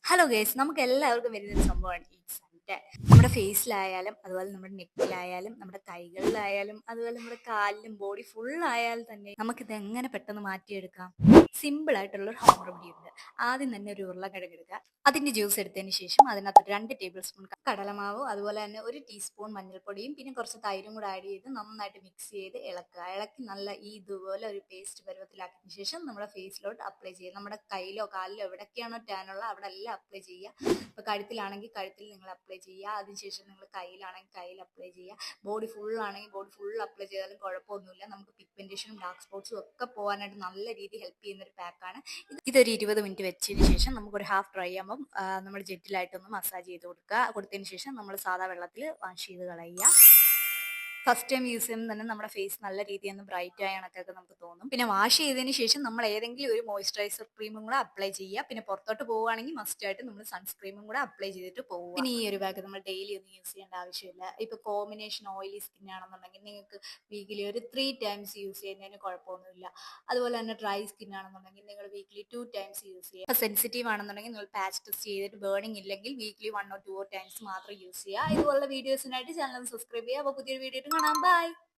Hello guys, നമുക്ക് എല്ലാവർക്കും വരുന്നൊരു സംഭവമാണ് ഈ സൺടെ. നമ്മുടെ ഫേസിലായാലും അതുപോലെ നമ്മുടെ നെക്കിലായാലും നമ്മുടെ കൈകളിലായാലും അതുപോലെ നമ്മുടെ കാലിലും ബോഡി ഫുൾ ആയാലും തന്നെ നമുക്കിത് എങ്ങനെ പെട്ടെന്ന് മാറ്റിയെടുക്കാം? സിമ്പിൾ ആയിട്ടുള്ള ഒരു ഹോം റെമഡി ഉണ്ട്. ആദ്യം തന്നെ ഒരു ഉരുളക്കിഴങ്ങ് എടുക്കുക. അതിന്റെ ജ്യൂസ് എടുത്തതിന് ശേഷം അതിനകത്ത് 2 ടേബിൾ സ്പൂൺ കടലമാവും അതുപോലെ തന്നെ 1 ടീസ്പൂൺ മഞ്ഞൾപ്പൊടിയും പിന്നെ കുറച്ച് തൈരും കൂടെ ആഡ് ചെയ്ത് നന്നായിട്ട് മിക്സ് ചെയ്ത് ഇളക്കുക. ഇളക്കി നല്ല ഇതുപോലെ ഒരു പേസ്റ്റ് പരുവത്തിലാക്കിയതിന് ശേഷം നമ്മുടെ ഫേസിലോട്ട് അപ്ലൈ ചെയ്യുക. നമ്മുടെ കയ്യിലോ കാലിലോ എവിടെയൊക്കെയാണോ ടാൻ ഉള്ളത് അവിടെ എല്ലാം അപ്ലൈ ചെയ്യുക. ഇപ്പോൾ കഴുത്തിലാണെങ്കിൽ കഴുത്തിൽ നിങ്ങൾ അപ്ലൈ ചെയ്യുക. അതിനുശേഷം നിങ്ങൾ കയ്യിലാണെങ്കിൽ കയ്യിൽ അപ്ലൈ ചെയ്യുക. ബോഡി ഫുൾ ആണെങ്കിൽ ബോഡി ഫുൾ അപ്ലൈ ചെയ്താലും കുഴപ്പമൊന്നുമില്ല. നമുക്ക് പിഗ്മെന്റേഷനും ഡാർക്ക് സ്പോട്ട്സും ഒക്കെ പോകാനായിട്ട് നല്ല രീതിയിൽ ഹെൽപ്പ് ചെയ്യുന്ന ഒരു പാക്കാണ്. ഇതൊരു 20 മിനിറ്റ് വെച്ചതിന് ശേഷം നമുക്കൊരു ഹാഫ് ഡ്രൈ ആകുമ്പം നമ്മൾ ജെറ്റിലായിട്ടൊന്ന് മസാജ് ചെയ്ത് കൊടുക്കുക. കൊടുത്തതിന് ശേഷം നമ്മൾ സാധാ വെള്ളത്തിൽ വാഷ് ചെയ്ത് കളയുക. ഫസ്റ്റ് ടൈം യൂസ് ചെയ്യുമ്പോൾ തന്നെ നമ്മുടെ ഫേസ് നല്ല രീതിയിൽ ഒന്ന് ബ്രൈറ്റ് ആയ കണക്കൊക്കെ നമുക്ക് തോന്നും. പിന്നെ വാഷ് ചെയ്തതിന് ശേഷം നമ്മൾ ഏതെങ്കിലും ഒരു മോയ്സ്ചറൈസർ ക്രീമും കൂടെ അപ്ലൈ ചെയ്യുക. പിന്നെ പുറത്തോട്ട് പോവുകയാണെങ്കിൽ മസ്റ്റ് ആയിട്ട് നമ്മൾ സൺസ്ക്രീമും കൂടെ അപ്ലൈ ചെയ്തിട്ട് പോവുക. പിന്നെ ഈ ഒരു പാക്ക് നമ്മൾ ഡെയിലി ഒന്നും യൂസ് ചെയ്യേണ്ട ആവശ്യമില്ല. ഇപ്പൊ കോമ്പിനേഷൻ ഓയിലി സ്കിൻ ആണെന്നുണ്ടെങ്കിൽ നിങ്ങൾക്ക് വീക്കിലി ഒരു 3 ടൈംസ് യൂസ് ചെയ്യുന്നതിന് കുഴപ്പമൊന്നുമില്ല. അതുപോലെ തന്നെ ഡ്രൈ സ്കിൻ ആണെന്നുണ്ടെങ്കിൽ നിങ്ങൾ വീക്കിലി 2 ടൈംസ് യൂസ് ചെയ്യുക. ഇപ്പൊ സെൻസിറ്റീവ് ആണെന്നുണ്ടെങ്കിൽ നിങ്ങൾ പാച്ച് ടെസ്റ്റ് ചെയ്തിട്ട് ബേണിംഗ് ഇല്ലെങ്കിൽ വീക്കിലി 1 or 2 ടൈംസ് മാത്രം യൂസ് ചെയ്യുക. ഇതുപോലുള്ള വീഡിയോസിനായിട്ട് ചാനൽ സബ്സ്ക്രൈബ് ചെയ്യുക. അപ്പോൾ പുതിയൊരു വീഡിയോ കാണാം. ബൈ.